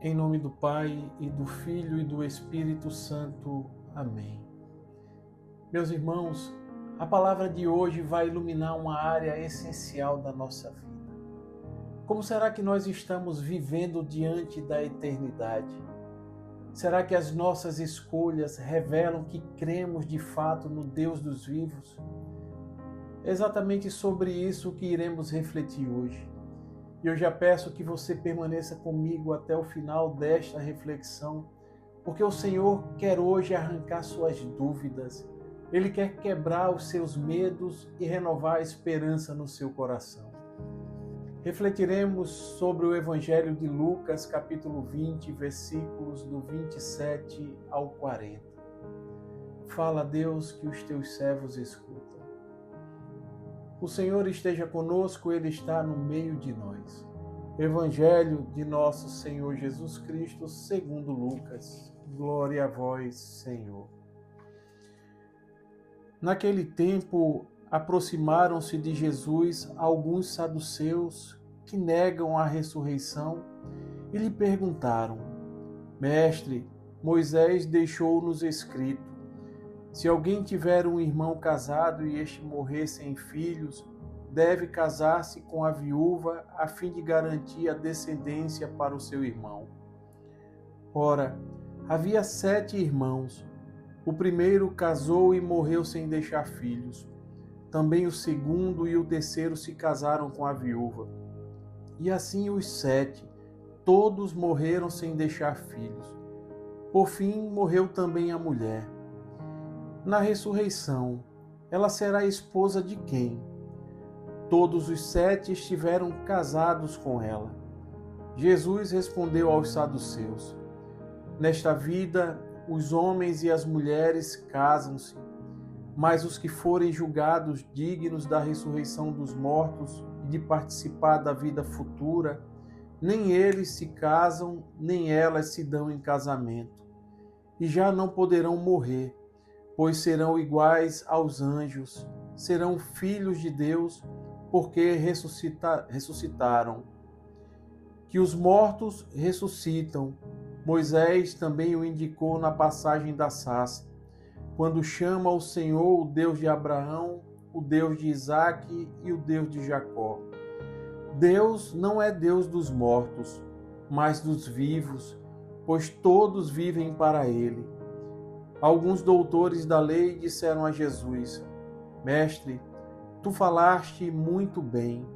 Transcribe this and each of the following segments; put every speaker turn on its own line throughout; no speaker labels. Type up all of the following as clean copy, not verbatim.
Em nome do Pai, e do Filho, e do Espírito Santo. Amém. Meus irmãos, a palavra de hoje vai iluminar uma área essencial da nossa vida. Como será que nós estamos vivendo diante da eternidade? Será que as nossas escolhas revelam que cremos de fato no Deus dos vivos? É exatamente sobre isso que iremos refletir hoje. E eu já peço que você permaneça comigo até o final desta reflexão, porque o Senhor quer hoje arrancar suas dúvidas. Ele quer quebrar os seus medos e renovar a esperança no seu coração. Refletiremos sobre o Evangelho de Lucas, capítulo 20, versículos do 27 ao 40. Fala, Deus, que os teus servos escutam. O Senhor esteja conosco, Ele está no meio de nós. Evangelho de nosso Senhor Jesus Cristo, segundo Lucas. Glória a vós, Senhor. Naquele tempo, aproximaram-se de Jesus alguns saduceus que negam a ressurreição e lhe perguntaram: Mestre, Moisés deixou-nos escrito: se alguém tiver um irmão casado e este morrer sem filhos, deve casar-se com a viúva a fim de garantir a descendência para o seu irmão. Ora, havia 7 irmãos. O primeiro casou e morreu sem deixar filhos. Também o segundo e o terceiro se casaram com a viúva. E assim os 7, todos morreram sem deixar filhos. Por fim, morreu também a mulher. Na ressurreição, ela será esposa de quem? Todos os 7 estiveram casados com ela. Jesus respondeu aos saduceus: Nesta vida, os homens e as mulheres casam-se, mas os que forem julgados dignos da ressurreição dos mortos e de participar da vida futura, nem eles se casam, nem elas se dão em casamento, e já não poderão morrer, pois serão iguais aos anjos, serão filhos de Deus, porque ressuscitaram. Que os mortos ressuscitam, Moisés também o indicou na passagem da sarça, quando chama o Senhor o Deus de Abraão, o Deus de Isaque e o Deus de Jacó. Deus não é Deus dos mortos, mas dos vivos, pois todos vivem para Ele. Alguns doutores da lei disseram a Jesus: Mestre, tu falaste muito bem.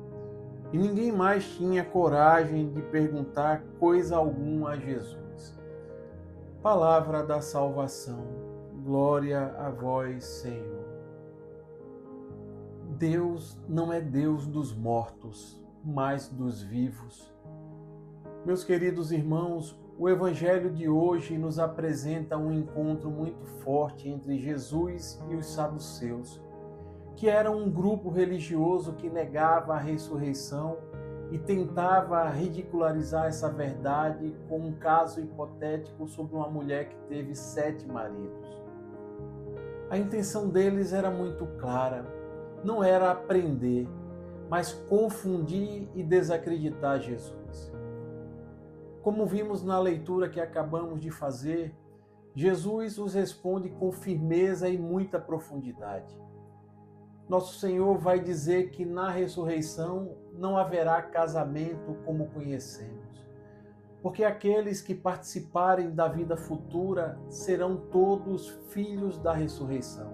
E ninguém mais tinha coragem de perguntar coisa alguma a Jesus. Palavra da salvação. Glória a vós, Senhor. Deus não é Deus dos mortos, mas dos vivos. Meus queridos irmãos, o Evangelho de hoje nos apresenta um encontro muito forte entre Jesus e os saduceus, que era um grupo religioso que negava a ressurreição e tentava ridicularizar essa verdade com um caso hipotético sobre uma mulher que teve 7 maridos. A intenção deles era muito clara, não era aprender, mas confundir e desacreditar Jesus. Como vimos na leitura que acabamos de fazer, Jesus os responde com firmeza e muita profundidade. Nosso Senhor vai dizer que na ressurreição não haverá casamento como conhecemos, porque aqueles que participarem da vida futura serão todos filhos da ressurreição.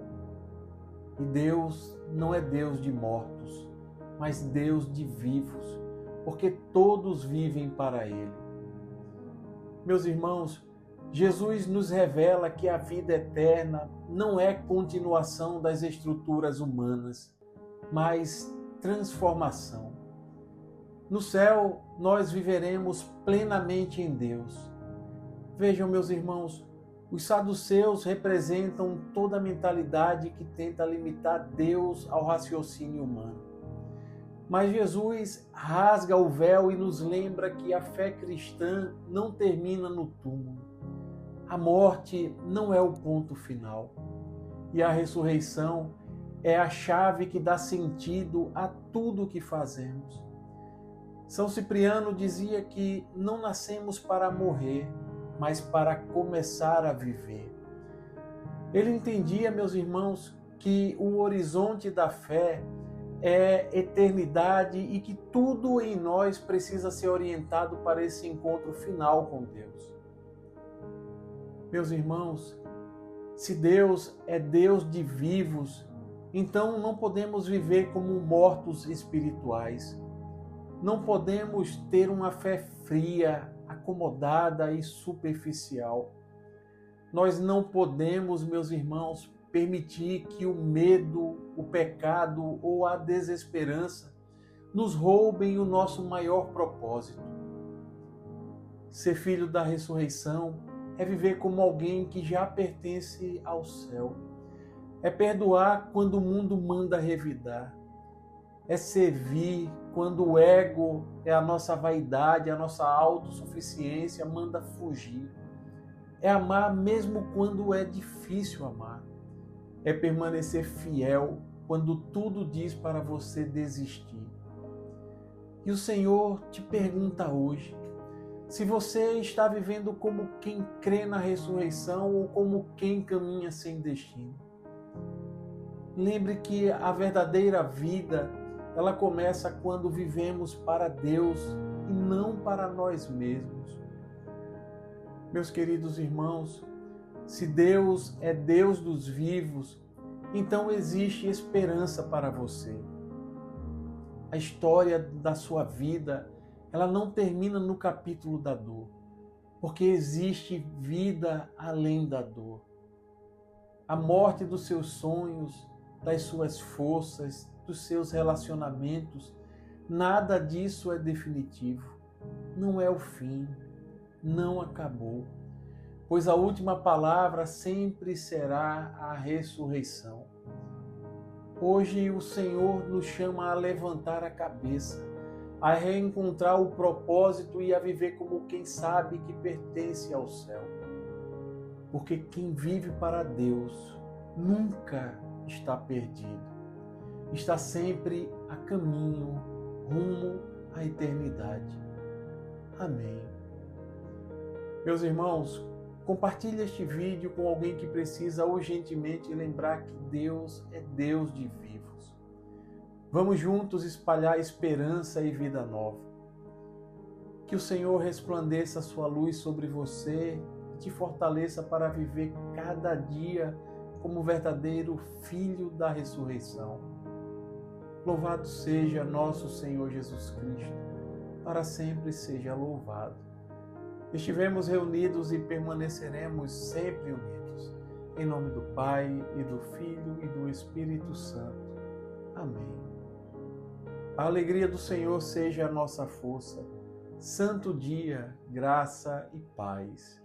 E Deus não é Deus de mortos, mas Deus de vivos, porque todos vivem para Ele. Meus irmãos, Jesus nos revela que a vida eterna não é continuação das estruturas humanas, mas transformação. No céu, nós viveremos plenamente em Deus. Vejam, meus irmãos, os saduceus representam toda a mentalidade que tenta limitar Deus ao raciocínio humano. Mas Jesus rasga o véu e nos lembra que a fé cristã não termina no túmulo. A morte não é o ponto final. E a ressurreição é a chave que dá sentido a tudo o que fazemos. São Cipriano dizia que não nascemos para morrer, mas para começar a viver. Ele entendia, meus irmãos, que o horizonte da fé é eternidade e que tudo em nós precisa ser orientado para esse encontro final com Deus. Meus irmãos, se Deus é Deus de vivos, então não podemos viver como mortos espirituais. Não podemos ter uma fé fria, acomodada e superficial. Nós não podemos, meus irmãos, permitir que o medo, o pecado ou a desesperança nos roubem o nosso maior propósito. Ser filho da ressurreição é viver como alguém que já pertence ao céu. É perdoar quando o mundo manda revidar. É servir quando o ego, é a nossa vaidade, a nossa autossuficiência manda fugir. É amar mesmo quando é difícil amar. É permanecer fiel quando tudo diz para você desistir. E o Senhor te pergunta hoje, se você está vivendo como quem crê na ressurreição ou como quem caminha sem destino. Lembre que a verdadeira vida, ela começa quando vivemos para Deus e não para nós mesmos. Meus queridos irmãos, se Deus é Deus dos vivos, então existe esperança para você. A história da sua vida, ela não termina no capítulo da dor, porque existe vida além da dor. A morte dos seus sonhos, das suas forças, dos seus relacionamentos, nada disso é definitivo. Não é o fim, não acabou, pois a última palavra sempre será a ressurreição. Hoje o Senhor nos chama a levantar a cabeça, a reencontrar o propósito e a viver como quem sabe que pertence ao céu. Porque quem vive para Deus nunca está perdido. Está sempre a caminho, rumo à eternidade. Amém. Meus irmãos, compartilhe este vídeo com alguém que precisa urgentemente lembrar que Deus é Deus de vivos. Vamos juntos espalhar esperança e vida nova. Que o Senhor resplandeça a sua luz sobre você e te fortaleça para viver cada dia como verdadeiro filho da ressurreição. Louvado seja nosso Senhor Jesus Cristo, para sempre seja louvado. Estivemos reunidos e permaneceremos sempre unidos. Em nome do Pai, e do Filho, e do Espírito Santo. Amém. A alegria do Senhor seja a nossa força. Santo dia, graça e paz.